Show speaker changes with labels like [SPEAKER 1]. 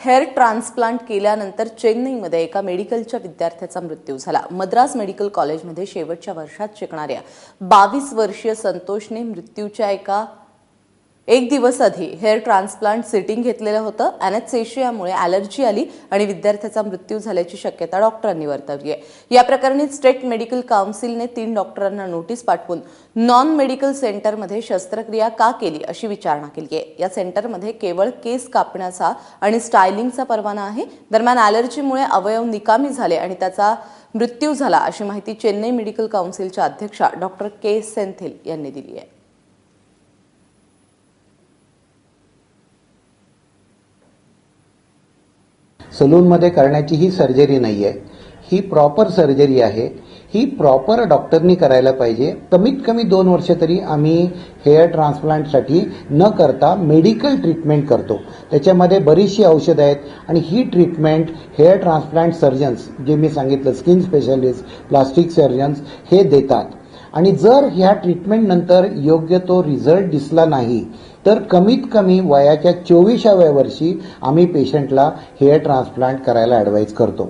[SPEAKER 1] Hair transplant केल्यानंतर चेन्नईमध्ये एका मेडिकलच्या विद्यार्थ्याचा मृत्यू झाला। मद्रास मेडिकल कॉलेजमध्ये शेवटच्या वर्षात शिकणाऱ्या 22 वर्षीय संतोषने मृत्यूच्या एक दिवस आधी हेअर ट्रान्सप्लांट सिटिंग घेतलेलं होतं। अॅनेस्थेशियामुळे ॲलर्जी आली आणि विद्यार्थ्याचा मृत्यू झाल्याची शक्यता डॉक्टरांनी वर्तवली आहे। या प्रकरणी स्टेट मेडिकल काउन्सिलने 3 डॉक्टरांना नोटीस पाठवून नॉन मेडिकल सेंटरमध्ये शस्त्रक्रिया का केली अशी विचारणा केली आहे। या सेंटरमध्ये केवळ केस कापण्याचा आणि स्टायलिंगचा परवाना आहे। दरम्यान ॲलर्जीमुळे अवयव निकामी झाले आणि त्याचा मृत्यू झाला अशी माहिती चेन्नई मेडिकल काउन्सिलच्या अध्यक्षा डॉक्टर के सेंथिल यांनी दिली आहे।
[SPEAKER 2] सलूनमध्ये करण्याची ही सर्जरी नाहीये, ही प्रॉपर सर्जरी आहे। ही प्रॉपर डॉक्टरनी करायला पाहिजे। कमीत कमी 2 वर्ष तरी आम्ही हेअर ट्रान्सप्लांटसाठी न करता मेडिकल ट्रीटमेंट करतो। त्याच्यामध्ये बरीचशी औषधं आहेत आणि ही ट्रीटमेंट हेअर ट्रान्सप्लांट सर्जन्स जे मी सांगितलं स्किन स्पेशालिस्ट, प्लास्टिक सर्जन्स हे देतात। आणि जर ह्या ट्रीटमेंट नंतर योग्य तो रिझल्ट दिसला नाही तर कमीत कमी वयाच्या 24व्या वर्षी आम्ही पेशंटला हेअर ट्रान्सप्लांट करायला ॲडवाइस करतो।